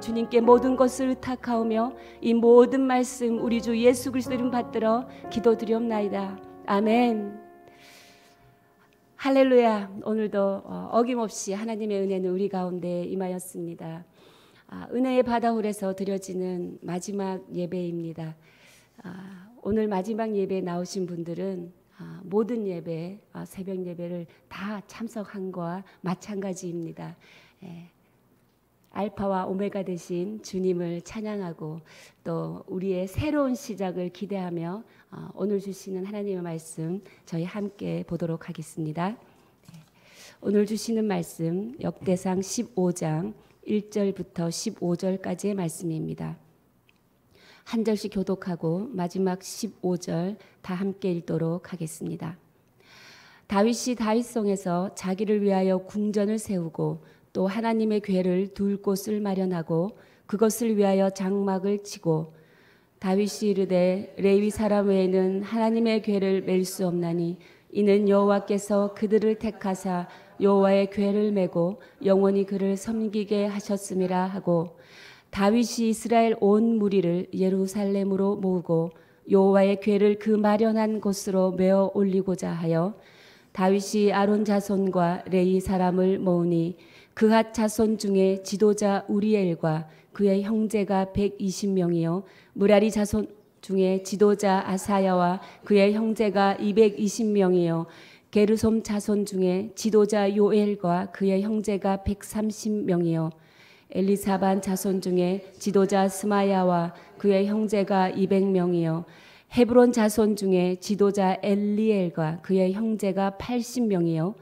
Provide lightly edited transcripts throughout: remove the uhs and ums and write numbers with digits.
주님께 모든 것을 의탁하오며 이 모든 말씀 우리 주 예수 그리스도 이름 받들어 기도드리옵나이다. 아멘. 할렐루야. 오늘도 어김없이 하나님의 은혜는 우리 가운데 임하였습니다. 은혜의 바다홀에서 드려지는 마지막 예배입니다. 오늘 마지막 예배에 나오신 분들은 모든 예배, 새벽 예배를 다 참석한 것과 마찬가지입니다. 알파와 오메가 되신 주님을 찬양하고 또 우리의 새로운 시작을 기대하며 오늘 주시는 하나님의 말씀 저희 함께 보도록 하겠습니다. 오늘 주시는 말씀 역대상 15장 1절부터 15절까지의 말씀입니다. 한 절씩 교독하고 마지막 15절 다 함께 읽도록 하겠습니다. 다윗이 다윗성에서 자기를 위하여 궁전을 세우고 또 하나님의 궤를 둘 곳을 마련하고 그것을 위하여 장막을 치고 다윗이 이르되 레위 사람 외에는 하나님의 궤를 맬 수 없나니 이는 여호와께서 그들을 택하사 여호와의 궤를 메고 영원히 그를 섬기게 하셨음이라 하고 다윗이 이스라엘 온 무리를 예루살렘으로 모으고 여호와의 궤를 그 마련한 곳으로 메어 올리고자 하여 다윗이 아론 자손과 레위 사람을 모으니 그핫 자손 중에 지도자 우리엘과 그의 형제가 120명이요 무라리 자손 중에 지도자 아사야와 그의 형제가 220명이요 게르솜 자손 중에 지도자 요엘과 그의 형제가 130명이요 엘리사반 자손 중에 지도자 스마야와 그의 형제가 200명이요 헤브론 자손 중에 지도자 엘리엘과 그의 형제가 80명이요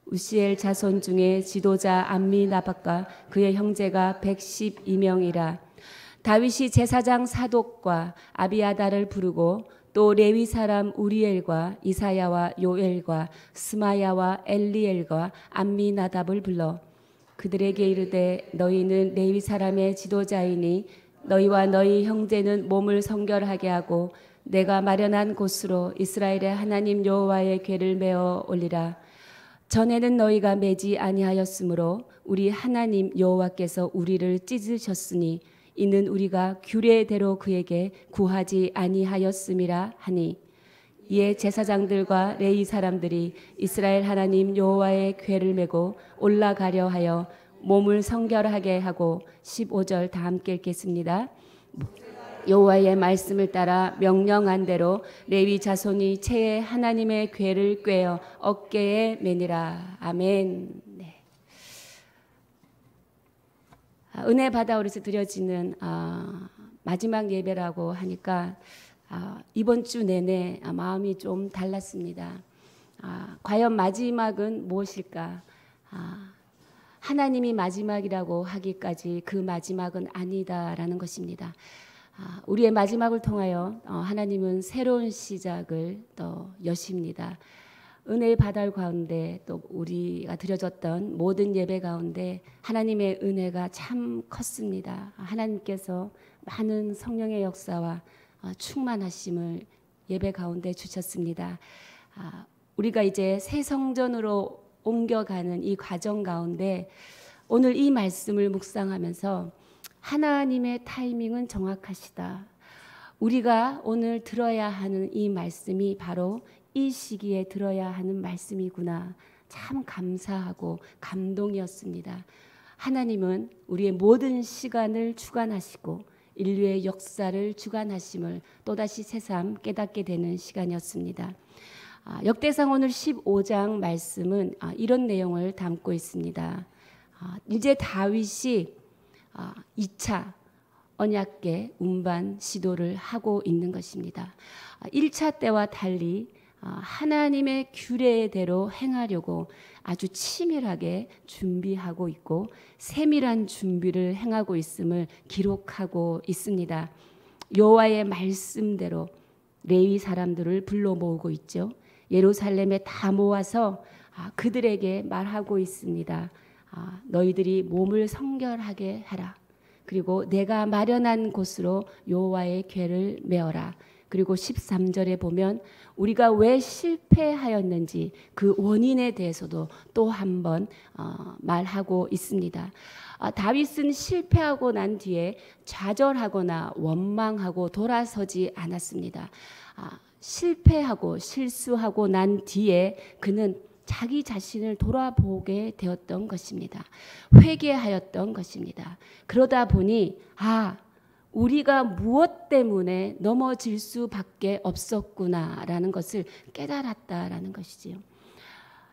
우시엘 자손 중에 지도자 암미나박과 그의 형제가 112명이라. 다윗이 제사장 사독과 아비아다를 부르고 또 레위 사람 우리엘과 이사야와 요엘과 스마야와 엘리엘과 암미나답을 불러 그들에게 이르되 너희는 레위 사람의 지도자이니 너희와 너희 형제는 몸을 성결하게 하고 내가 마련한 곳으로 이스라엘의 하나님 여호와의 궤를 메어 올리라. 전에는 너희가 매지 아니하였으므로 우리 하나님 여호와께서 우리를 찢으셨으니 이는 우리가 규례대로 그에게 구하지 아니하였음이라 하니 이에 제사장들과 레위 사람들이 이스라엘 하나님 여호와의 궤를 메고 올라가려 하여 몸을 성결하게 하고 15절 다 함께 읽겠습니다. 여호와의 말씀을 따라 명령한 대로 레위 자손이 채에 하나님의 궤를 꿰어 어깨에 매니라. 아멘. 네. 은혜 바다홀에서 드려지는 마지막 예배라고 하니까 이번 주 내내 마음이 좀 달랐습니다. 과연 마지막은 무엇일까? 하나님이 마지막이라고 하기까지 그 마지막은 아니다라는 것입니다. 우리의 마지막을 통하여 하나님은 새로운 시작을 또 여십니다. 은혜의 바다 가운데 또 우리가 드려졌던 모든 예배 가운데 하나님의 은혜가 참 컸습니다. 하나님께서 많은 성령의 역사와 충만하심을 예배 가운데 주셨습니다. 우리가 이제 새 성전으로 옮겨가는 이 과정 가운데 오늘 이 말씀을 묵상하면서 하나님의 타이밍은 정확하시다. 우리가 오늘 들어야 하는 이 말씀이 바로 이 시기에 들어야 하는 말씀이구나. 참 감사하고 감동이었습니다. 하나님은 우리의 모든 시간을 주관하시고 인류의 역사를 주관하심을 또다시 새삼 깨닫게 되는 시간이었습니다. 역대상 오늘 15장 말씀은 이런 내용을 담고 있습니다. 이제 다윗이 2차 언약궤 운반 시도를 하고 있는 것입니다. 1차 때와 달리 하나님의 규례대로 행하려고 아주 치밀하게 준비하고 있고 세밀한 준비를 행하고 있음을 기록하고 있습니다. 여호와의 말씀대로 레위 사람들을 불러 모으고 있죠. 예루살렘에 다 모아서 그들에게 말하고 있습니다. 너희들이 몸을 성결하게 하라. 그리고 내가 마련한 곳으로 여호와의 궤를 메어라. 그리고 13절에 보면 우리가 왜 실패하였는지 그 원인에 대해서도 또 한 번 말하고 있습니다. 다윗은 실패하고 난 뒤에 좌절하거나 원망하고 돌아서지 않았습니다. 실패하고 실수하고 난 뒤에 그는 자기 자신을 돌아보게 되었던 것입니다. 회개하였던 것입니다. 그러다 보니 우리가 무엇 때문에 넘어질 수밖에 없었구나라는 것을 깨달았다라는 것이지요.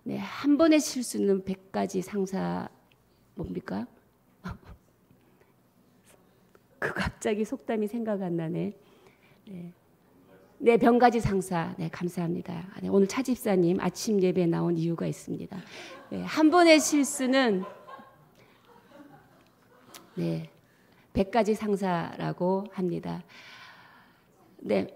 네, 한 번의 실수는 100가지 상사 뭡니까? 그 갑자기 속담이 생각 안 나네. 네, 병가지 상사. 네, 감사합니다. 네, 오늘 차 집사님 아침 예배에 나온 이유가 있습니다. 네, 한 번의 실수는 100가지 상사라고 합니다. 네.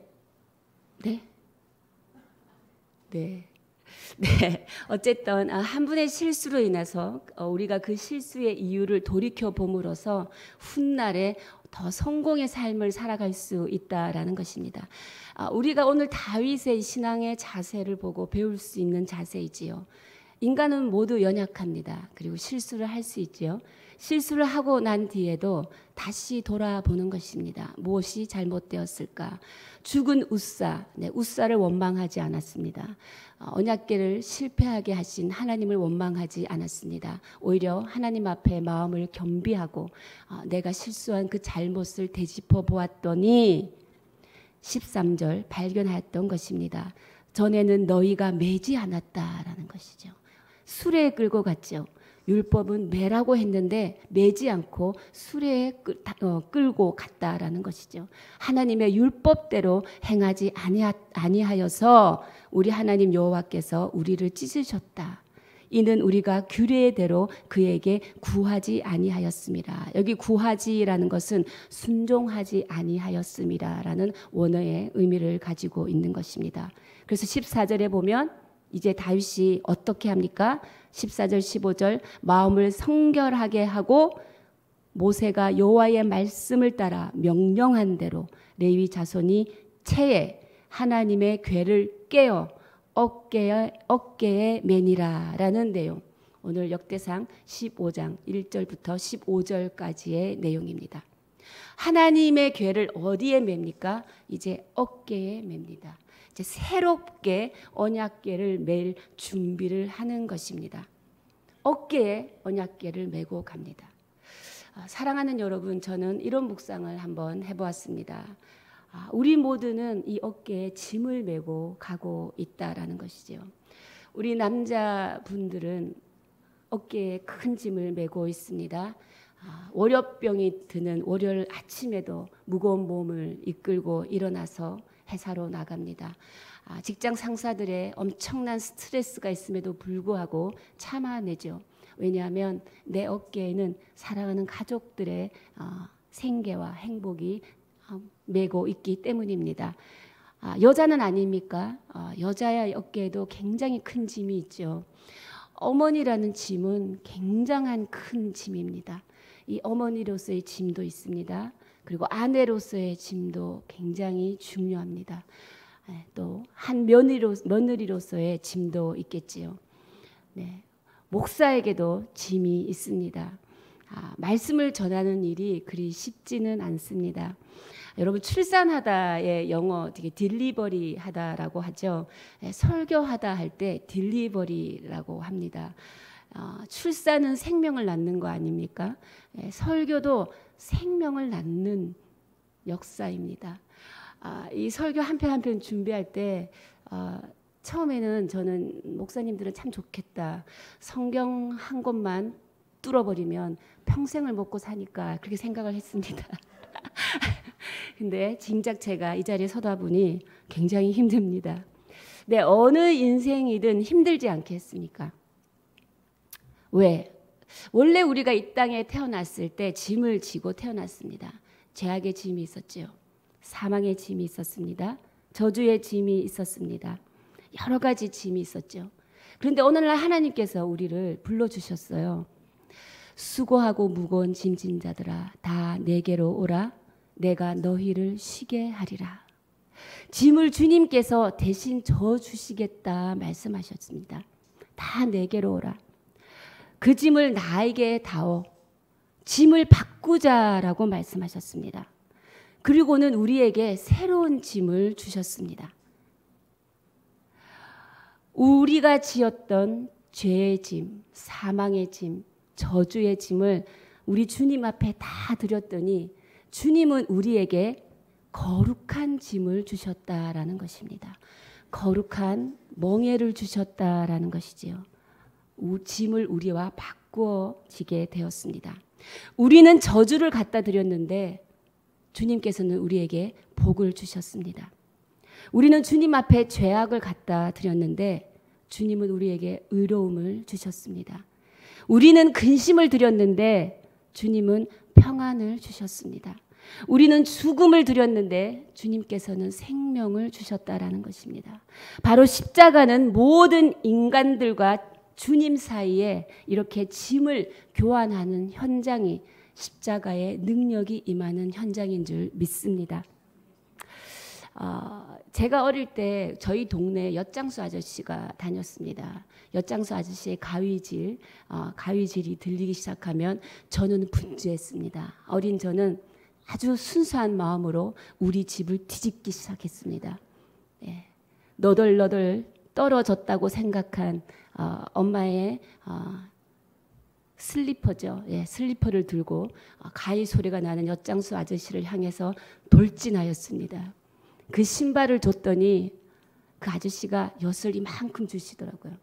어쨌든 한 분의 실수로 인해서 우리가 그 실수의 이유를 돌이켜 봄으로써 훗날에 더 성공의 삶을 살아갈 수 있다라는 것입니다. 우리가 오늘 다윗의 신앙의 자세를 보고 배울 수 있는 자세이지요. 인간은 모두 연약합니다. 그리고 실수를 할 수 있지요. 실수를 하고 난 뒤에도 다시 돌아보는 것입니다. 무엇이 잘못되었을까? 죽은 우사를 원망하지 않았습니다. 언약궤를 실패하게 하신 하나님을 원망하지 않았습니다. 오히려 하나님 앞에 마음을 겸비하고 내가 실수한 그 잘못을 되짚어 보았더니 13절 발견하였던 것입니다. 전에는 너희가 매지 않았다라는 것이죠. 수레에 끌고 갔죠. 율법은 매라고 했는데 매지 않고 수레에 끌고 갔다라는 것이죠. 하나님의 율법대로 행하지 아니하여서 우리 하나님 여호와께서 우리를 찢으셨다. 이는 우리가 규례대로 그에게 구하지 아니하였습니다. 여기 구하지라는 것은 순종하지 아니하였습니다라는 원어의 의미를 가지고 있는 것입니다. 그래서 14절에 보면 이제 다윗이 어떻게 합니까? 14절 15절 마음을 성결하게 하고 모세가 여호와의 말씀을 따라 명령한 대로 레위 자손이 채에 하나님의 궤를 깨어 어깨에 매니라라는 내용. 오늘 역대상 15장 1절부터 15절까지의 내용입니다. 하나님의 궤를 어디에 맵니까? 이제 어깨에 맵니다. 이제 새롭게 언약궤를 맬 준비를 하는 것입니다. 어깨에 언약궤를 메고 갑니다. 사랑하는 여러분, 저는 이런 묵상을 한번 해보았습니다. 우리 모두는 이 어깨에 짐을 메고 가고 있다라는 것이죠. 우리 남자분들은 어깨에 큰 짐을 메고 있습니다. 월요병이 드는 월요일 아침에도 무거운 몸을 이끌고 일어나서 회사로 나갑니다. 직장 상사들의 엄청난 스트레스가 있음에도 불구하고 참아내죠. 왜냐하면 내 어깨에는 사랑하는 가족들의 생계와 행복이 메고 있기 때문입니다. 여자는 아닙니까? 여자의 어깨에도 굉장히 큰 짐이 있죠. 어머니라는 짐은 굉장한 큰 짐입니다. 이 어머니로서의 짐도 있습니다. 그리고 아내로서의 짐도 굉장히 중요합니다. 또 한 며느리로서의 짐도 있겠지요. 네, 목사에게도 짐이 있습니다. 말씀을 전하는 일이 그리 쉽지는 않습니다. 여러분 출산하다의 영어 되게 딜리버리 하다라고 하죠. 설교하다 할 때 딜리버리라고 합니다. 출산은 생명을 낳는 거 아닙니까? 설교도 생명을 낳는 역사입니다. 이 설교 한 편 한 편 준비할 때 처음에는 저는 목사님들은 참 좋겠다. 성경 한 권만 뚫어버리면 평생을 먹고 사니까 그렇게 생각을 했습니다. 근데 진작 제가 이 자리에 서다 보니 굉장히 힘듭니다. 네, 어느 인생이든 힘들지 않겠습니까? 왜? 원래 우리가 이 땅에 태어났을 때 짐을 지고 태어났습니다. 죄악의 짐이 있었죠. 사망의 짐이 있었습니다. 저주의 짐이 있었습니다. 여러 가지 짐이 있었죠. 그런데 오늘날 하나님께서 우리를 불러주셨어요. 수고하고 무거운 짐진 자들아 다 내게로 오라. 내가 너희를 쉬게 하리라. 짐을 주님께서 대신 져주시겠다 말씀하셨습니다. 다 내게로 오라. 그 짐을 나에게 다오. 짐을 바꾸자라고 말씀하셨습니다. 그리고는 우리에게 새로운 짐을 주셨습니다. 우리가 지었던 죄의 짐, 사망의 짐, 저주의 짐을 우리 주님 앞에 다 드렸더니 주님은 우리에게 거룩한 짐을 주셨다라는 것입니다. 거룩한 멍에를 주셨다라는 것이지요. 짐을 우리와 바꾸어지게 되었습니다. 우리는 저주를 갖다 드렸는데 주님께서는 우리에게 복을 주셨습니다. 우리는 주님 앞에 죄악을 갖다 드렸는데 주님은 우리에게 의로움을 주셨습니다. 우리는 근심을 드렸는데 주님은 평안을 주셨습니다. 우리는 죽음을 드렸는데 주님께서는 생명을 주셨다라는 것입니다. 바로 십자가는 모든 인간들과 주님 사이에 이렇게 짐을 교환하는 현장이 십자가의 능력이 임하는 현장인 줄 믿습니다. 제가 어릴 때 저희 동네 엿장수 아저씨가 다녔습니다. 엿장수 아저씨의 가위질이 들리기 시작하면 저는 분주했습니다. 어린 저는 아주 순수한 마음으로 우리 집을 뒤집기 시작했습니다. 너덜너덜 떨어졌다고 생각한 엄마의 슬리퍼죠. 슬리퍼를 들고 가위 소리가 나는 엿장수 아저씨를 향해서 돌진하였습니다. 그 신발을 줬더니 그 아저씨가 엿을 이만큼 주시더라고요.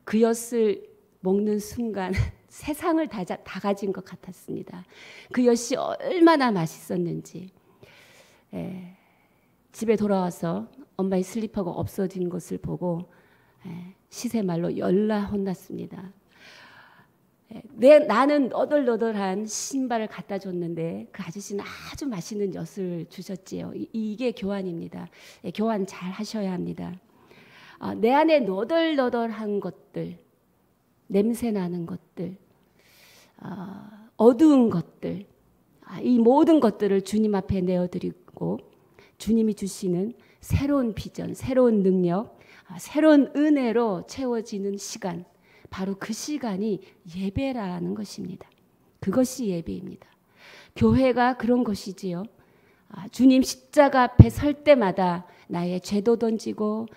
그 엿을 먹는 순간 세상을 다 가진 것 같았습니다. 그 엿이 얼마나 맛있었는지. 집에 돌아와서 엄마의 슬리퍼가 없어진 것을 보고 시새말로 열나 혼났습니다. 나는 너덜너덜한 신발을 갖다 줬는데 그 아저씨는 아주 맛있는 엿을 주셨지요. 이게 교환입니다. 교환 잘 하셔야 합니다. 내 안에 너덜너덜한 것들, 냄새나는 것들, 어두운 것들, 이 모든 것들을 주님 앞에 내어드리고 주님이 주시는 새로운 비전, 새로운 능력, 새로운 은혜로 채워지는 시간, 바로 그 시간이 예배라는 것입니다. 그것이 예배입니다. 교회가 그런 것이지요. 주님 십자가 앞에 설 때마다 나의 죄도 던지고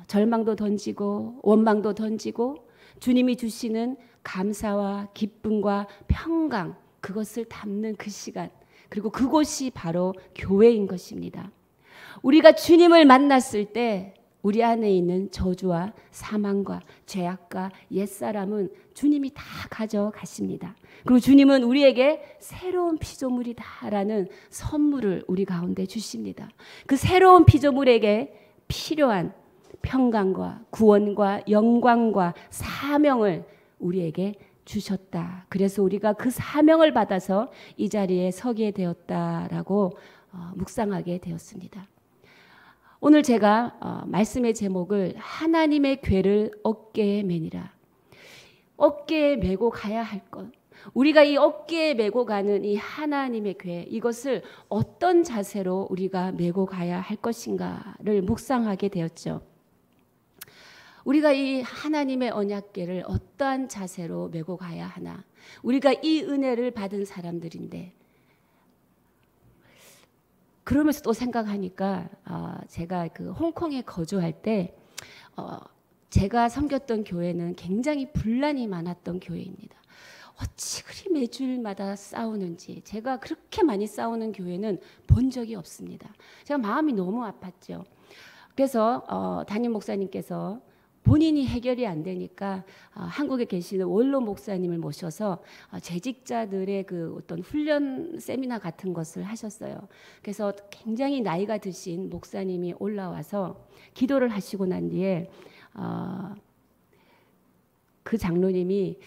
절망도 던지고 원망도 던지고 주님이 주시는 감사와 기쁨과 평강, 그것을 담는 그 시간, 그리고 그곳이 바로 교회인 것입니다. 우리가 주님을 만났을 때 우리 안에 있는 저주와 사망과 죄악과 옛사람은 주님이 다 가져가십니다. 그리고 주님은 우리에게 새로운 피조물이다라는 선물을 우리 가운데 주십니다. 그 새로운 피조물에게 필요한 평강과 구원과 영광과 사명을 우리에게 주셨다. 그래서 우리가 그 사명을 받아서 이 자리에 서게 되었다라고 묵상하게 되었습니다. 오늘 제가 말씀의 제목을 하나님의 궤를 어깨에 매니라. 어깨에 메고 가야 할 것. 우리가 이 어깨에 메고 가는 이 하나님의 궤, 이것을 어떤 자세로 우리가 메고 가야 할 것인가를 묵상하게 되었죠. 우리가 이 하나님의 언약궤를 어떠한 자세로 메고 가야 하나. 우리가 이 은혜를 받은 사람들인데, 그러면서 또 생각하니까 제가 그 홍콩에 거주할 때 제가 섬겼던 교회는 굉장히 분란이 많았던 교회입니다. 어찌 그리 매주일마다 싸우는지, 제가 그렇게 많이 싸우는 교회는 본 적이 없습니다. 제가 마음이 너무 아팠죠. 그래서 담임 목사님께서 본인이 해결이 안 되니까 한국에 계시는 원로 목사님을 모셔서 재직자들의 그 어떤 훈련 세미나 같은 것을 하셨어요. 그래서 굉장히 나이가 드신 목사님이 올라와서 기도를 하시고 난 뒤에 그 장로님이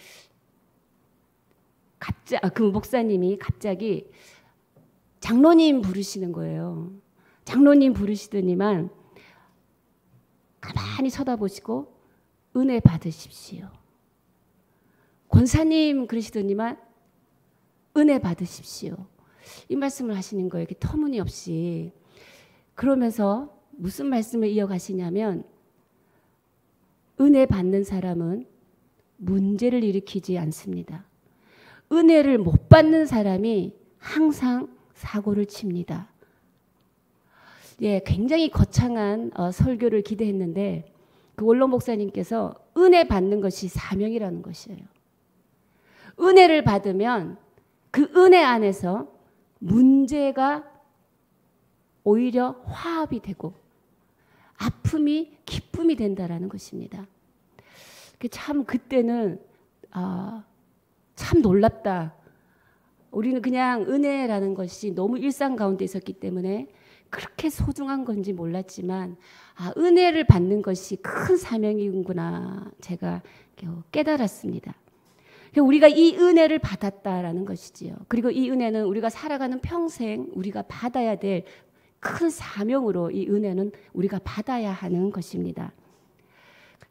그 목사님이 갑자기 장로님 부르시는 거예요. 장로님 부르시더니만 가만히 쳐다보시고 은혜 받으십시오. 권사님 그러시더니만 은혜 받으십시오. 이 말씀을 하시는 거예요. 이렇게 터무니없이. 그러면서 무슨 말씀을 이어가시냐면 은혜 받는 사람은 문제를 일으키지 않습니다. 은혜를 못 받는 사람이 항상 사고를 칩니다. 예, 굉장히 거창한 설교를 기대했는데 그 원로 목사님께서 은혜 받는 것이 사명이라는 것이에요. 은혜를 받으면 그 은혜 안에서 문제가 오히려 화합이 되고 아픔이 기쁨이 된다라는 것입니다. 참 그때는 참 놀랍다. 우리는 그냥 은혜라는 것이 너무 일상 가운데 있었기 때문에 그렇게 소중한 건지 몰랐지만 은혜를 받는 것이 큰 사명이구나 제가 깨달았습니다. 우리가 이 은혜를 받았다라는 것이지요. 그리고 이 은혜는 우리가 살아가는 평생 우리가 받아야 될 큰 사명으로 이 은혜는 우리가 받아야 하는 것입니다.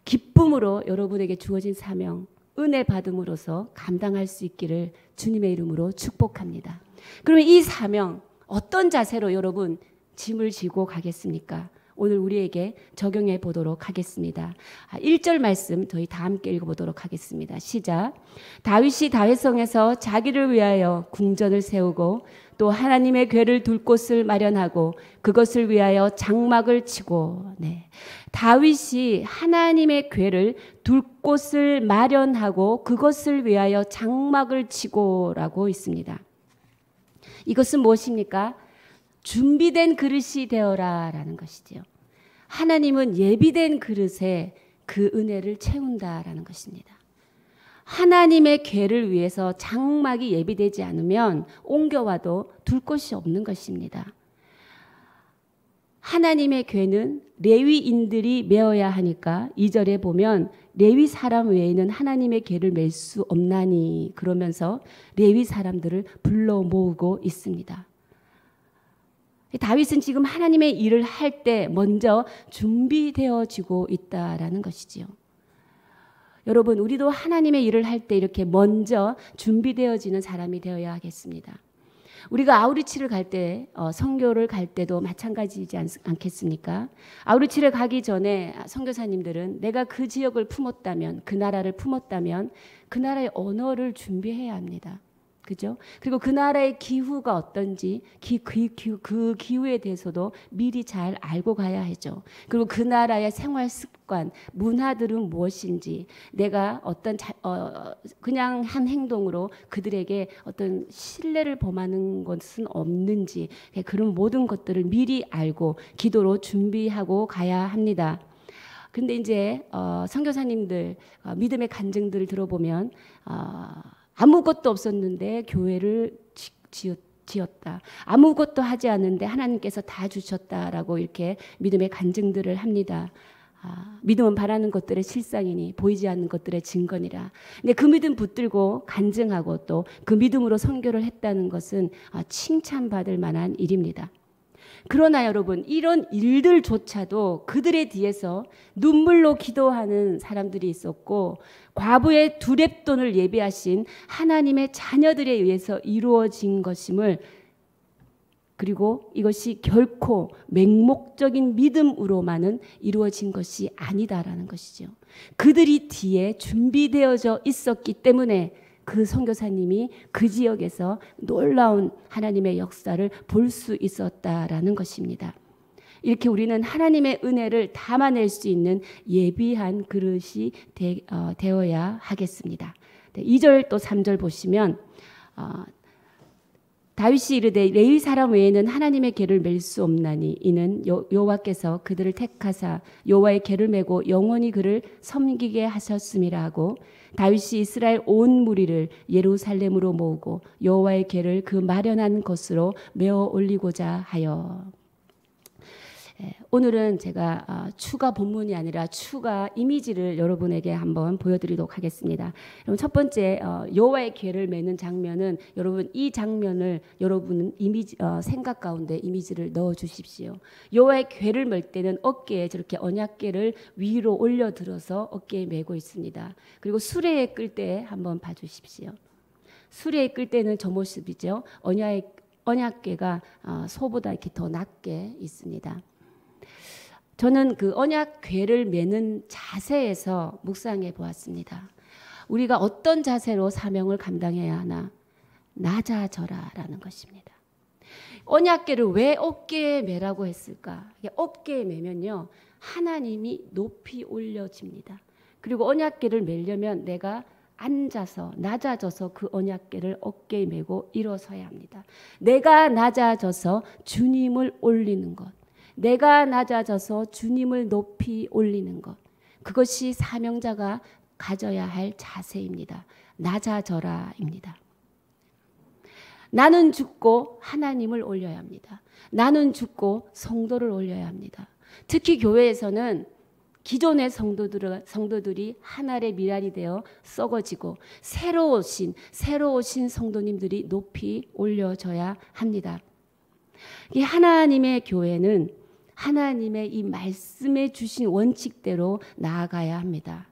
기쁨으로 여러분에게 주어진 사명, 은혜 받음으로써 감당할 수 있기를 주님의 이름으로 축복합니다. 그러면 이 사명 어떤 자세로 여러분 짐을 지고 가겠습니까? 오늘 우리에게 적용해 보도록 하겠습니다. 1절 말씀 저희 다 함께 읽어보도록 하겠습니다. 시작. 다윗이 다윗성에서 자기를 위하여 궁전을 세우고 또 하나님의 궤를 둘 곳을 마련하고 그것을 위하여 장막을 치고 다윗이 하나님의 궤를 둘 곳을 마련하고 그것을 위하여 장막을 치고라고 있습니다. 이것은 무엇입니까? 준비된 그릇이 되어라 라는 것이지요. 하나님은 예비된 그릇에 그 은혜를 채운다라는 것입니다. 하나님의 궤를 위해서 장막이 예비되지 않으면 옮겨와도 둘 곳이 없는 것입니다. 하나님의 궤는 레위인들이 메어야 하니까 2절에 보면 레위 사람 외에는 하나님의 궤를 맬 수 없나니 그러면서 레위 사람들을 불러 모으고 있습니다. 다윗은 지금 하나님의 일을 할 때 먼저 준비되어지고 있다라는 것이지요. 여러분, 우리도 하나님의 일을 할 때 이렇게 먼저 준비되어지는 사람이 되어야 하겠습니다. 우리가 아우리치를 갈 때, 선교를 갈 때도 마찬가지이지 않겠습니까? 아우리치를 가기 전에 선교사님들은 내가 그 지역을 품었다면, 그 나라를 품었다면 그 나라의 언어를 준비해야 합니다. 그죠? 그리고 그 나라의 기후가 어떤지 그 기후에 대해서도 미리 잘 알고 가야 하죠. 그리고 그 나라의 생활 습관, 문화들은 무엇인지 내가 어떤 그냥 한 행동으로 그들에게 어떤 신뢰를 범하는 것은 없는지 그런 모든 것들을 미리 알고 기도로 준비하고 가야 합니다. 근데 이제 선교사님들 믿음의 간증들을 들어보면 아무것도 없었는데 교회를 지었다. 아무것도 하지 않은데 하나님께서 다 주셨다라고 이렇게 믿음의 간증들을 합니다. 믿음은 바라는 것들의 실상이니 보이지 않는 것들의 증거니라. 근데 그 믿음 붙들고 간증하고 또 그 믿음으로 선교를 했다는 것은 칭찬받을 만한 일입니다. 그러나 여러분, 이런 일들조차도 그들의 뒤에서 눈물로 기도하는 사람들이 있었고 과부의 두렙돈을 예비하신 하나님의 자녀들에 의해서 이루어진 것임을, 그리고 이것이 결코 맹목적인 믿음으로만은 이루어진 것이 아니다라는 것이죠. 그들이 뒤에 준비되어져 있었기 때문에 그 선교사님이 그 지역에서 놀라운 하나님의 역사를 볼 수 있었다라는 것입니다. 이렇게 우리는 하나님의 은혜를 담아낼 수 있는 예비한 그릇이 되어야 하겠습니다. 2절 또 3절 보시면 다윗이 이르되 레위 사람 외에는 하나님의 궤를 맬 수 없나니 이는 여호와께서 그들을 택하사 여호와의 궤를 메고 영원히 그를 섬기게 하셨음이라 하고 다윗이 이스라엘 온 무리를 예루살렘으로 모으고 여호와의 궤를 그 마련한 것으로 메어 올리고자 하여. 오늘은 제가 추가 본문이 아니라 추가 이미지를 여러분에게 한번 보여드리도록 하겠습니다. 여러분, 첫 번째 여호와의 궤를 메는 장면은, 여러분 이 장면을 여러분 이미지 생각 가운데 이미지를 넣어 주십시오. 여호와의 궤를 멜 때는 어깨에 저렇게 언약궤를 위로 올려 들어서 어깨에 메고 있습니다. 그리고 수레에 끌 때 한번 봐주십시오. 수레에 끌 때는 저 모습이죠. 언약궤가 소보다 이렇게 더 낮게 있습니다. 저는 그 언약궤를 메는 자세에서 묵상해 보았습니다. 우리가 어떤 자세로 사명을 감당해야 하나? 낮아져라라는 것입니다. 언약궤를 왜 어깨에 매라고 했을까? 어깨에 매면요, 하나님이 높이 올려집니다. 그리고 언약궤를 매려면 내가 앉아서 낮아져서 그 언약궤를 어깨에 메고 일어서야 합니다. 내가 낮아져서 주님을 올리는 것, 내가 낮아져서 주님을 높이 올리는 것, 그것이 사명자가 가져야 할 자세입니다. 낮아져라입니다. 나는 죽고 하나님을 올려야 합니다. 나는 죽고 성도를 올려야 합니다. 특히 교회에서는 기존의 성도들이 한 알의 미랄이 되어 썩어지고 새로 오신 성도님들이 높이 올려져야 합니다. 이 하나님의 교회는 하나님의 이 말씀에 주신 원칙대로 나아가야 합니다.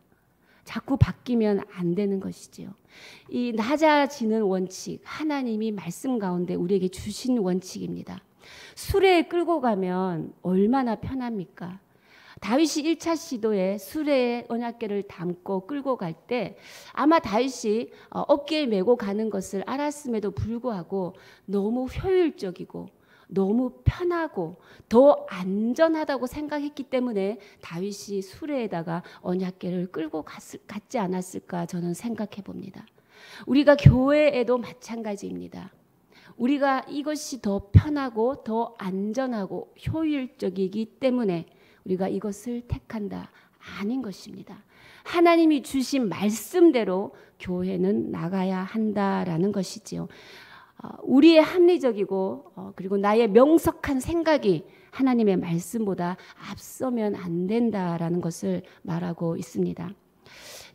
자꾸 바뀌면 안 되는 것이지요. 이 낮아지는 원칙, 하나님이 말씀 가운데 우리에게 주신 원칙입니다. 수레에 끌고 가면 얼마나 편합니까? 다윗이 1차 시도에 수레에 언약궤를 담고 끌고 갈 때 아마 다윗이 어깨에 메고 가는 것을 알았음에도 불구하고 너무 효율적이고 너무 편하고 더 안전하다고 생각했기 때문에 다윗이 수레에다가 언약궤를 끌고 갔지 않았을까 저는 생각해 봅니다. 우리가 교회에도 마찬가지입니다. 우리가 이것이 더 편하고 더 안전하고 효율적이기 때문에 우리가 이것을 택한다. 아닌 것입니다. 하나님이 주신 말씀대로 교회는 나가야 한다라는 것이지요. 우리의 합리적이고 그리고 나의 명석한 생각이 하나님의 말씀보다 앞서면 안 된다라는 것을 말하고 있습니다.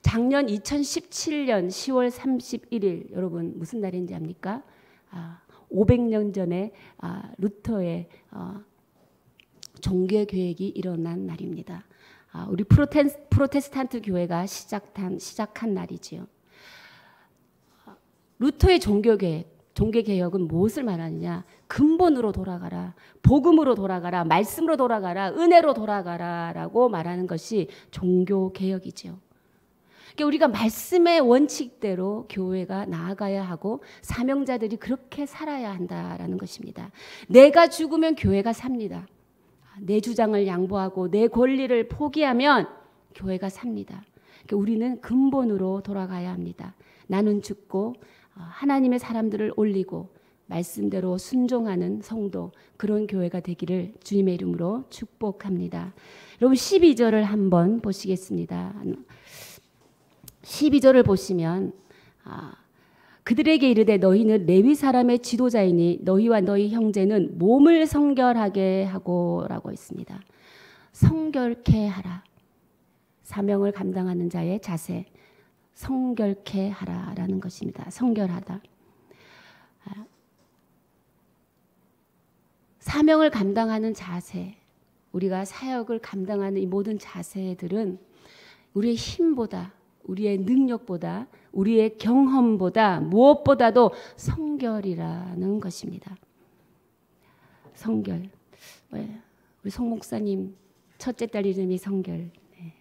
작년 2017년 10월 31일 여러분 무슨 날인지 압니까? 500년 전에 루터의 종교 개혁이 일어난 날입니다. 우리 프로테스탄트 교회가 시작한 날이지요. 루터의 종교개혁은 무엇을 말하느냐? 근본으로 돌아가라, 복음으로 돌아가라, 말씀으로 돌아가라, 은혜로 돌아가라라고 말하는 것이 종교개혁이지요. 그러니까 우리가 말씀의 원칙대로 교회가 나아가야 하고 사명자들이 그렇게 살아야 한다라는 것입니다. 내가 죽으면 교회가 삽니다. 내 주장을 양보하고 내 권리를 포기하면 교회가 삽니다. 그러니까 우리는 근본으로 돌아가야 합니다. 나는 죽고 하나님의 사람들을 올리고 말씀대로 순종하는 성도, 그런 교회가 되기를 주님의 이름으로 축복합니다. 여러분 12절을 한번 보시겠습니다. 12절을 보시면 그들에게 이르되 너희는 레위 사람의 지도자이니 너희와 너희 형제는 몸을 성결하게 하고 라고 했습니다. 성결케 하라. 사명을 감당하는 자의 자세, 성결케 하라라는 것입니다. 성결하다. 사명을 감당하는 자세, 우리가 사역을 감당하는 이 모든 자세들은 우리의 힘보다, 우리의 능력보다, 우리의 경험보다 무엇보다도 성결이라는 것입니다. 성결. 우리 송 목사님 첫째 딸 이름이 성결. 네.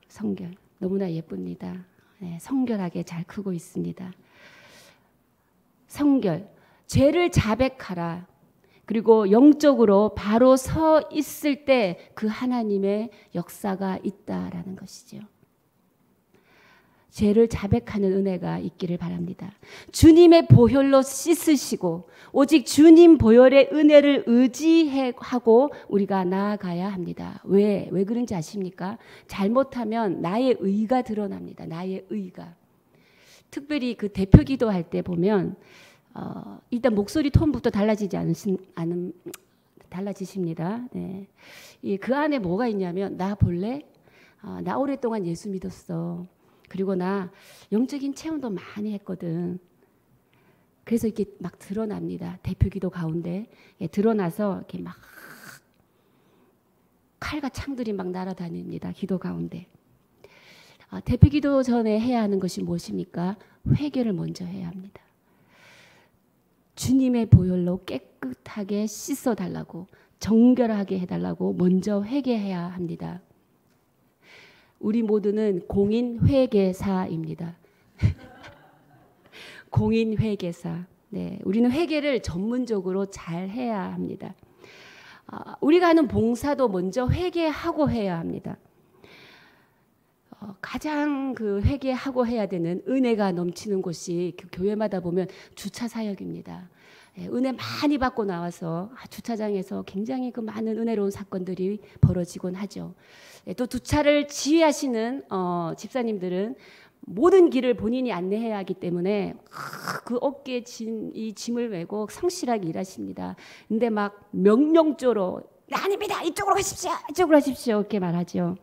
성결. 너무나 예쁩니다. 네, 성결하게 잘 크고 있습니다. 성결. 죄를 자백하라. 그리고 영적으로 바로 서 있을 때 그 하나님의 역사가 있다라는 것이죠. 죄를 자백하는 은혜가 있기를 바랍니다. 주님의 보혈로 씻으시고 오직 주님 보혈의 은혜를 의지하고 우리가 나아가야 합니다. 왜 그런지 아십니까? 잘못하면 나의 의가 드러납니다. 나의 의가. 특별히 그 대표 기도할 때 보면 일단 목소리 톤부터 달라지십니다. 네. 그 안에 뭐가 있냐면 나 볼래? 나 오랫동안 예수 믿었어. 그리고 나 영적인 체험도 많이 했거든. 그래서 이렇게 막 드러납니다. 대표기도 가운데 드러나서 이렇게 막 칼과 창들이 막 날아다닙니다. 기도 가운데. 대표기도 전에 해야 하는 것이 무엇입니까? 회개를 먼저 해야 합니다. 주님의 보혈로 깨끗하게 씻어달라고, 정결하게 해달라고 먼저 회개해야 합니다. 우리 모두는 공인회계사입니다. 공인회계사. 네, 우리는 회계를 전문적으로 잘 해야 합니다. 우리가 하는 봉사도 먼저 회계하고 해야 합니다. 가장 그 회개하고 해야 되는 은혜가 넘치는 곳이 교회마다 보면 주차 사역입니다. 은혜 많이 받고 나와서 주차장에서 굉장히 그 많은 은혜로운 사건들이 벌어지곤 하죠. 또 주차를 지휘하시는 집사님들은 모든 길을 본인이 안내해야 하기 때문에 그 어깨에 이 짐을 메고 성실하게 일하십니다. 근데 막 명령조로 아닙니다. 이쪽으로 가십시오. 이쪽으로 가십시오. 이렇게 말하죠.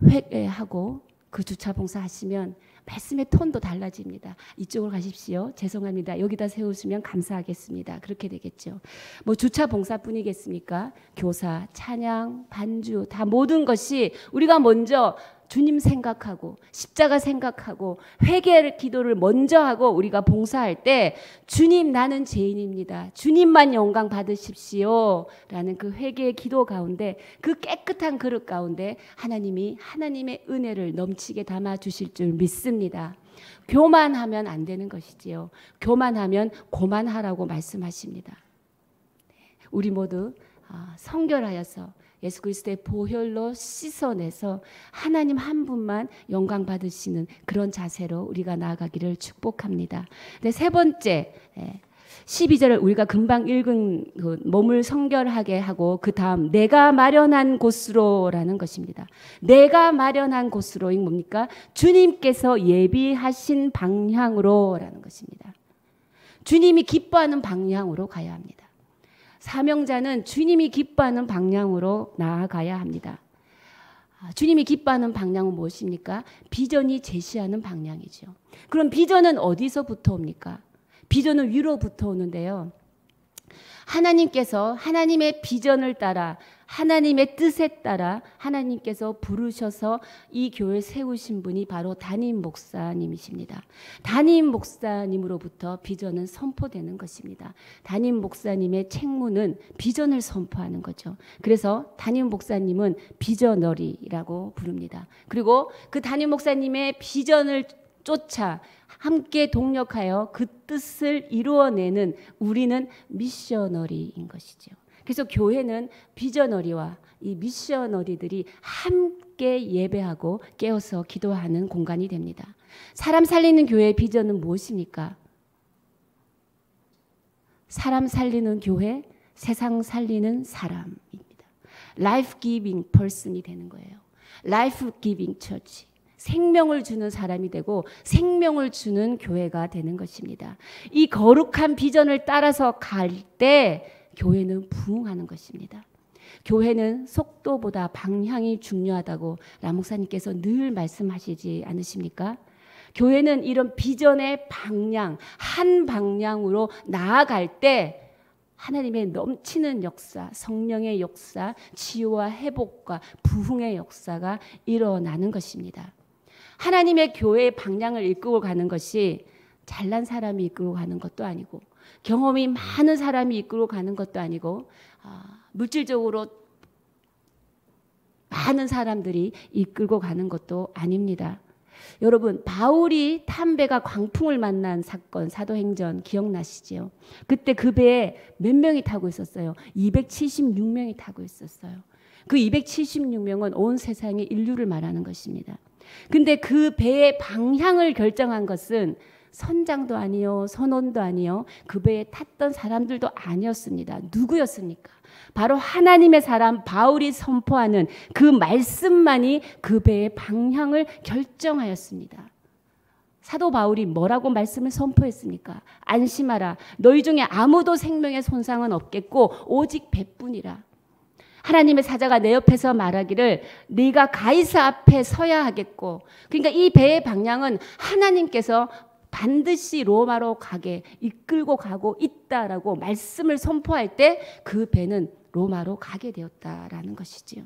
회개하고 그 주차 봉사하시면 말씀의 톤도 달라집니다. 이쪽으로 가십시오. 죄송합니다. 여기다 세우시면 감사하겠습니다. 그렇게 되겠죠. 뭐 주차 봉사뿐이겠습니까? 교사, 찬양, 반주 다 모든 것이 우리가 먼저 주님 생각하고 십자가 생각하고 회개 기도를 먼저 하고 우리가 봉사할 때 주님 나는 죄인입니다. 주님만 영광 받으십시오. 라는 그 회개의 기도 가운데 그 깨끗한 그릇 가운데 하나님이 하나님의 은혜를 넘치게 담아 주실 줄 믿습니다. 교만하면 안 되는 것이지요. 교만하면 고만하라고 말씀하십니다. 우리 모두 성결하여서 예수 그리스도의 보혈로 씻어내서 하나님 한 분만 영광 받으시는 그런 자세로 우리가 나아가기를 축복합니다. 네, 세 번째 12절을 우리가 금방 읽은 그 몸을 성결하게 하고 그 다음 내가 마련한 곳으로라는 것입니다. 내가 마련한 곳으로 이 뭡니까? 주님께서 예비하신 방향으로라는 것입니다. 주님이 기뻐하는 방향으로 가야 합니다. 사명자는 주님이 기뻐하는 방향으로 나아가야 합니다. 주님이 기뻐하는 방향은 무엇입니까? 비전이 제시하는 방향이죠. 그럼 비전은 어디서부터 옵니까? 비전은 위로부터 오는데요. 하나님께서 하나님의 비전을 따라 하나님의 뜻에 따라 하나님께서 부르셔서 이 교회 세우신 분이 바로 담임 목사님이십니다. 담임 목사님으로부터 비전은 선포되는 것입니다. 담임 목사님의 책무는 비전을 선포하는 거죠. 그래서 담임 목사님은 비저너리라고 부릅니다. 그리고 그 담임 목사님의 비전을 쫓아 함께 동력하여 그 뜻을 이루어내는 우리는 미셔너리인 것이죠. 그래서 교회는 비저너리와 이 미셔너리들이 함께 예배하고 깨어서 기도하는 공간이 됩니다. 사람 살리는 교회의 비전은 무엇입니까? 사람 살리는 교회, 세상 살리는 사람입니다. Life giving person이 되는 거예요. Life giving church. 생명을 주는 사람이 되고 생명을 주는 교회가 되는 것입니다. 이 거룩한 비전을 따라서 갈 때 교회는 부흥하는 것입니다. 교회는 속도보다 방향이 중요하다고 람 목사님께서 늘 말씀하시지 않으십니까? 교회는 이런 비전의 방향, 한 방향으로 나아갈 때 하나님의 넘치는 역사, 성령의 역사, 치유와 회복과 부흥의 역사가 일어나는 것입니다. 하나님의 교회의 방향을 이끌고 가는 것이 잘난 사람이 이끌고 가는 것도 아니고 경험이 많은 사람이 이끌고 가는 것도 아니고 물질적으로 많은 사람들이 이끌고 가는 것도 아닙니다. 여러분, 바울이 탄 배가 광풍을 만난 사건 사도행전 기억나시죠? 그때 그 배에 몇 명이 타고 있었어요? 276명이 타고 있었어요. 그 276명은 온 세상의 인류를 말하는 것입니다. 근데 그 배의 방향을 결정한 것은 선장도 아니요, 선원도 아니요, 그 배에 탔던 사람들도 아니었습니다. 누구였습니까? 바로 하나님의 사람 바울이 선포하는 그 말씀만이 그 배의 방향을 결정하였습니다. 사도 바울이 뭐라고 말씀을 선포했습니까? 안심하라. 너희 중에 아무도 생명의 손상은 없겠고 오직 배뿐이라. 하나님의 사자가 내 옆에서 말하기를 네가 가이사 앞에 서야 하겠고, 그러니까 이 배의 방향은 하나님께서 반드시 로마로 가게 이끌고 가고 있다라고 말씀을 선포할 때 그 배는 로마로 가게 되었다라는 것이지요.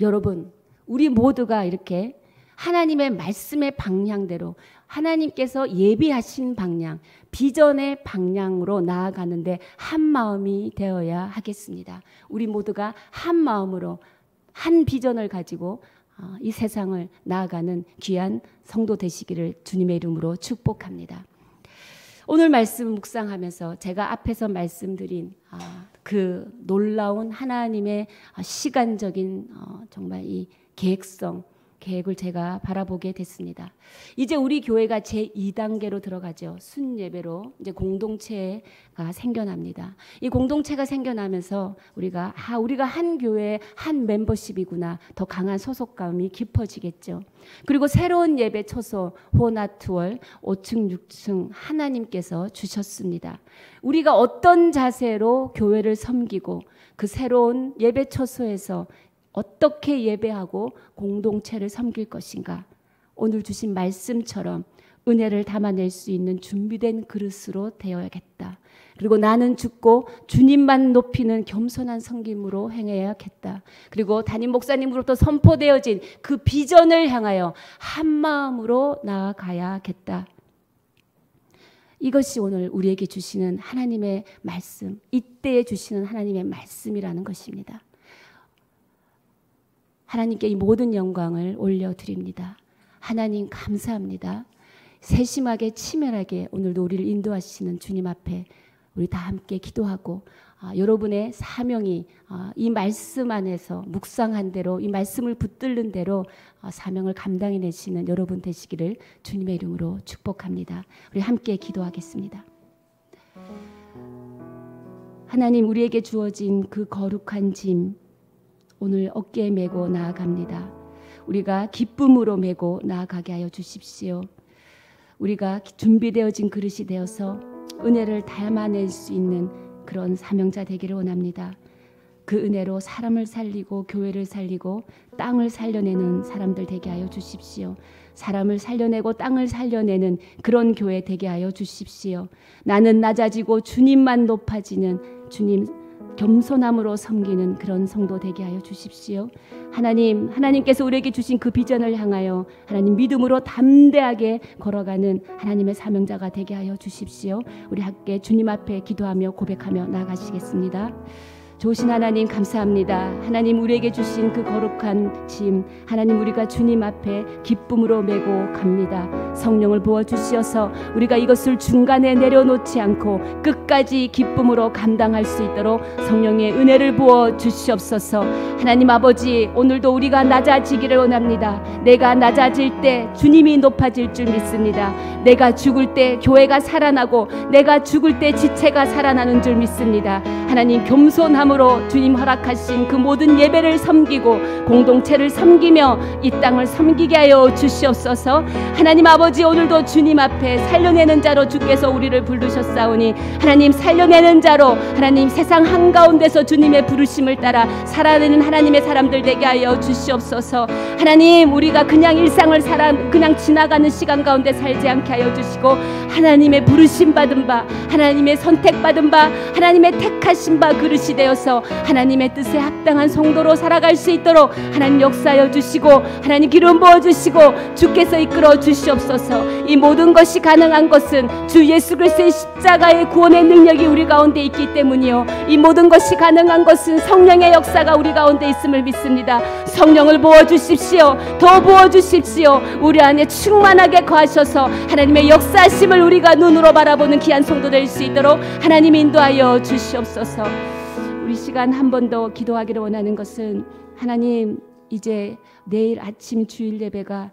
여러분, 우리 모두가 이렇게 하나님의 말씀의 방향대로 하나님께서 예비하신 방향, 비전의 방향으로 나아가는데 한 마음이 되어야 하겠습니다. 우리 모두가 한 마음으로 한 비전을 가지고 이 세상을 나아가는 귀한 성도 되시기를 주님의 이름으로 축복합니다. 오늘 말씀 묵상하면서 제가 앞에서 말씀드린 그 놀라운 하나님의 시간적인 정말 이 계획을 제가 바라보게 됐습니다. 이제 우리 교회가 제2단계로 들어가죠. 순예배로 이제 공동체가 생겨납니다. 이 공동체가 생겨나면서 우리가 한 교회의 한 멤버십이구나, 더 강한 소속감이 깊어지겠죠. 그리고 새로운 예배 초소 호나투월 5층 6층 하나님께서 주셨습니다. 우리가 어떤 자세로 교회를 섬기고 그 새로운 예배 초소에서 어떻게 예배하고 공동체를 섬길 것인가, 오늘 주신 말씀처럼 은혜를 담아낼 수 있는 준비된 그릇으로 되어야겠다. 그리고 나는 죽고 주님만 높이는 겸손한 섬김으로 행해야겠다. 그리고 담임 목사님으로부터 선포되어진 그 비전을 향하여 한 마음으로 나아가야겠다. 이것이 오늘 우리에게 주시는 하나님의 말씀, 이때에 주시는 하나님의 말씀이라는 것입니다. 하나님께 이 모든 영광을 올려드립니다. 하나님 감사합니다. 세심하게 치밀하게 오늘도 우리를 인도하시는 주님 앞에 우리 다 함께 기도하고 여러분의 사명이 이 말씀 안에서 묵상한 대로, 이 말씀을 붙들는 대로 사명을 감당해내시는 여러분 되시기를 주님의 이름으로 축복합니다. 우리 함께 기도하겠습니다. 하나님, 우리에게 주어진 그 거룩한 짐 오늘 어깨에 메고 나아갑니다. 우리가 기쁨으로 메고 나아가게 하여 주십시오. 우리가 준비되어진 그릇이 되어서 은혜를 담아낼 수 있는 그런 사명자 되기를 원합니다. 그 은혜로 사람을 살리고 교회를 살리고 땅을 살려내는 사람들 되게 하여 주십시오. 사람을 살려내고 땅을 살려내는 그런 교회 되게 하여 주십시오. 나는 낮아지고 주님만 높아지는, 주님 겸손함으로 섬기는 그런 성도 되게 하여 주십시오. 하나님께서 우리에게 주신 그 비전을 향하여 하나님 믿음으로 담대하게 걸어가는 하나님의 사명자가 되게 하여 주십시오. 우리 함께 주님 앞에 기도하며 고백하며 나아가시겠습니다. 좋으신 하나님 감사합니다. 하나님, 우리에게 주신 그 거룩한 짐, 하나님 우리가 주님 앞에 기쁨으로 메고 갑니다. 성령을 부어주시어서 우리가 이것을 중간에 내려놓지 않고 끝까지 기쁨으로 감당할 수 있도록 성령의 은혜를 부어주시옵소서. 하나님 아버지, 오늘도 우리가 낮아지기를 원합니다. 내가 낮아질 때 주님이 높아질 줄 믿습니다. 내가 죽을 때 교회가 살아나고 내가 죽을 때 지체가 살아나는 줄 믿습니다. 하나님, 겸손함으로 주님 허락하신 그 모든 예배를 섬기고 공동체를 섬기며 이 땅을 섬기게 하여 주시옵소서. 하나님 아버지, 오늘도 주님 앞에 살려내는 자로 주께서 우리를 부르셨사오니 하나님, 살려내는 자로 하나님 세상 한가운데서 주님의 부르심을 따라 살아내는 하나님의 사람들 되게 하여 주시옵소서. 하나님, 우리가 그냥 일상을 그냥 지나가는 시간 가운데 살지 않게 하여 주시고 하나님의 부르심 받은 바, 하나님의 선택받은 바, 하나님의 택하신 바 그릇이 되어서 하나님의 뜻에 합당한 성도로 살아갈 수 있도록 하나님 역사하여 주시고 하나님 기름 부어주시고 주께서 이끌어 주시옵소서. 이 모든 것이 가능한 것은 주 예수 그리스도의 십자가의 구원의 능력이 우리 가운데 있기 때문이요, 이 모든 것이 가능한 것은 성령의 역사가 우리 가운데 있음을 믿습니다. 성령을 부어주십시오. 더 부어주십시오. 우리 안에 충만하게 거하셔서 하나님의 역사하심을 우리가 눈으로 바라보는 귀한 성도 될 수 있도록 하나님 인도하여 주시옵소서. 우리 시간 한 번 더 기도하기를 원하는 것은, 하나님 이제 내일 아침 주일 예배가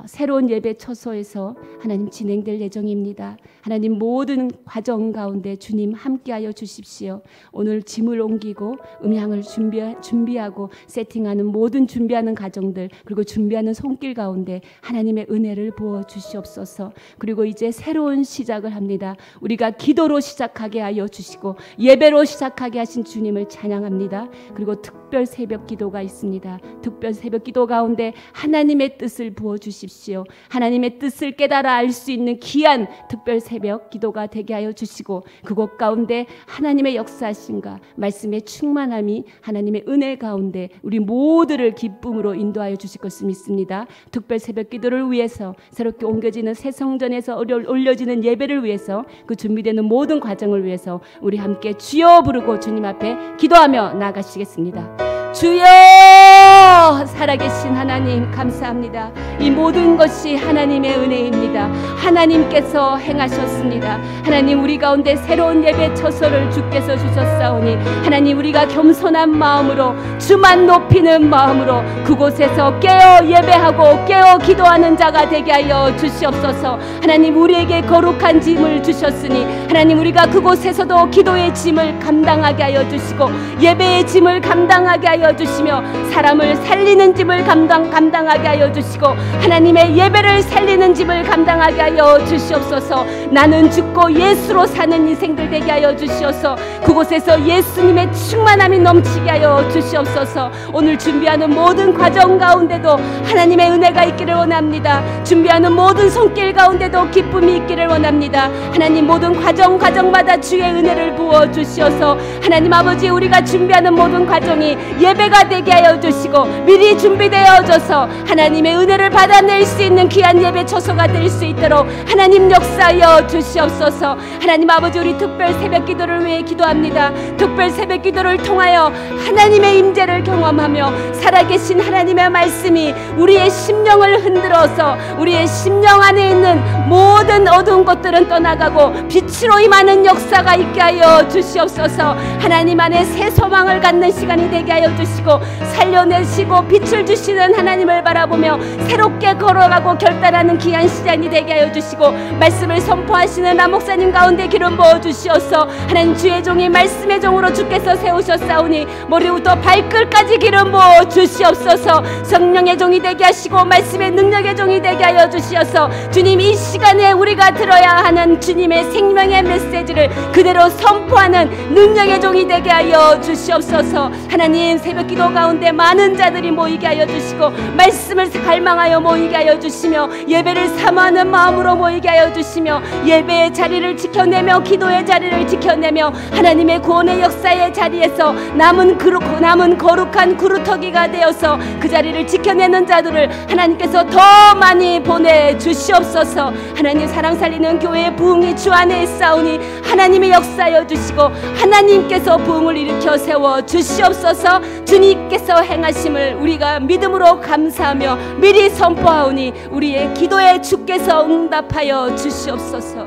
새로운 예배 처소에서 하나님 진행될 예정입니다. 하나님 모든 과정 가운데 주님 함께하여 주십시오. 오늘 짐을 옮기고 음향을 준비하고 세팅하는 모든 준비하는 과정들, 그리고 준비하는 손길 가운데 하나님의 은혜를 부어 주시옵소서. 그리고 이제 새로운 시작을 합니다. 우리가 기도로 시작하게 하여 주시고 예배로 시작하게 하신 주님을 찬양합니다. 그리고 특별 새벽 기도가 있습니다. 특별 새벽 기도 가운데 하나님의 뜻을 부어 주십시오. 하나님의 뜻을 깨달아 알 수 있는 귀한 특별 새벽 기도가 되게 하여 주시고 그곳 가운데 하나님의 역사하심과 말씀의 충만함이 하나님의 은혜 가운데 우리 모두를 기쁨으로 인도하여 주실 것을 믿습니다. 특별 새벽 기도를 위해서, 새롭게 옮겨지는 새 성전에서 올려지는 예배를 위해서, 그 준비되는 모든 과정을 위해서 우리 함께 주여 부르고 주님 앞에 기도하며 나아가시겠습니다. 주여 살아계신 하나님 감사합니다. 이 모든 것이 하나님의 은혜입니다. 하나님께서 행하셨습니다. 하나님 우리 가운데 새로운 예배 처소를 주께서 주셨사오니 하나님 우리가 겸손한 마음으로 주만 높이는 마음으로 그곳에서 깨어 예배하고 깨어 기도하는 자가 되게 하여 주시옵소서. 하나님 우리에게 거룩한 짐을 주셨으니 하나님 우리가 그곳에서도 기도의 짐을 감당하게 하여 주시고 예배의 짐을 감당하게 하여 주시며 사람을 살리는 짐을 감당하게 하여 주시고 하나님의 예배를 살리는 짐을 감당하게 하여 주시옵소서. 나는 죽고 예수로 사는 인생들 되게 하여 주시옵소서. 그곳에서 예수님의 충만함이 넘치게 하여 주시옵소서. 오늘 준비하는 모든 과정 가운데도 하나님의 은혜가 있기를 원합니다. 준비하는 모든 손길 가운데도 기쁨이 있기를 원합니다. 하나님 모든 과정마다 주의 은혜를 부어 주시어서 하나님 아버지 우리가 준비하는 모든 과정이 예배가 되게 하여 주시고 미리 준비되어져서 하나님의 은혜를 받아낼 수 있는 귀한 예배 처소가 될 수 있도록 하나님 역사하여 주시옵소서. 하나님 아버지 우리 특별 새벽 기도를 위해 기도합니다. 특별 새벽 기도를 통하여 하나님의 임재를 경험하며 살아계신 하나님의 말씀이 우리의 심령을 흔들어서 우리의 심령 안에 있는 모든 어두운 것들은 떠나가고 빛으로 임하는 역사가 있게 하여 주시옵소서. 하나님 안에 새 소망을 갖는 시간이 되게 하여 주시고 살려내시고 빛을 주시는 하나님을 바라보며 새롭게 걸어가고 결단하는 귀한 시간이 되게 하여 주시고 말씀을 선포하시는 남목사님 가운데 기름 부어 주시옵소서. 하나님 주의 종이 말씀의 종으로 주께서 세우셨사오니 머리부터 발끝까지 기름 부어 주시옵소서. 성령의 종이 되게 하시고 말씀의 능력의 종이 되게 하여 주시옵소서. 주님 이 시간에 우리가 들어야 하는 주님의 생명의 메시지를 그대로 선포하는 능력의 종이 되게 하여 주시옵소서. 하나님 새벽 기도 가운데 많은 자들이 모이게 하여 주시고 말씀을 갈망하여 모이게 하여 주시며 예배를 사모하는 마음으로 모이게 하여 주시며 예배의 자리를 지켜내며 기도의 자리를 지켜내며 하나님의 구원의 역사의 자리에서 남은 거룩한 구루터기가 되어서 그 자리를 지켜내는 자들을 하나님께서 더 많이 보내주시옵소서. 하나님 사랑 살리는 교회의 부흥이 주 안에 있사오니 하나님의 역사여 주시고 하나님께서 부흥을 일으켜 세워 주시옵소서. 주님께서 행하심을 우리가 믿음으로 감사하며 미리 선포하오니 우리의 기도에 주께서 응답하여 주시옵소서.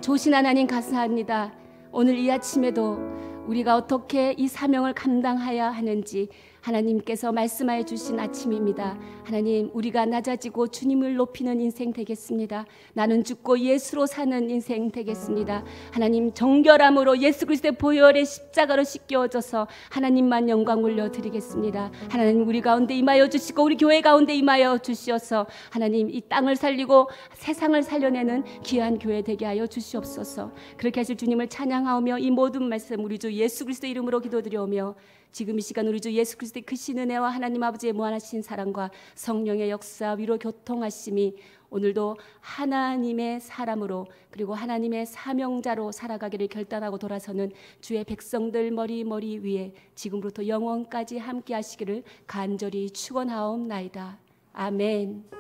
좋으신 하나님 감사합니다. 오늘 이 아침에도 우리가 어떻게 이 사명을 감당해야 하는지 하나님께서 말씀하여 주신 아침입니다. 하나님 우리가 낮아지고 주님을 높이는 인생 되겠습니다. 나는 죽고 예수로 사는 인생 되겠습니다. 하나님 정결함으로 예수 그리스도의 보혈의 십자가로 씻겨져서 하나님만 영광 올려드리겠습니다. 하나님 우리 가운데 임하여 주시고 우리 교회 가운데 임하여 주시어서 하나님 이 땅을 살리고 세상을 살려내는 귀한 교회 되게 하여 주시옵소서. 그렇게 하실 주님을 찬양하오며 이 모든 말씀 우리 주 예수 그리스도 이름으로 기도드려오며 지금 이 시간 우리 주 예수 그리스도의 크신 은혜와 하나님 아버지의 무한하신 사랑과 성령의 역사 위로 교통하심이 오늘도 하나님의 사람으로 그리고 하나님의 사명자로 살아가기를 결단하고 돌아서는 주의 백성들 머리 위에 지금부터 영원까지 함께 하시기를 간절히 축원하옵나이다. 아멘.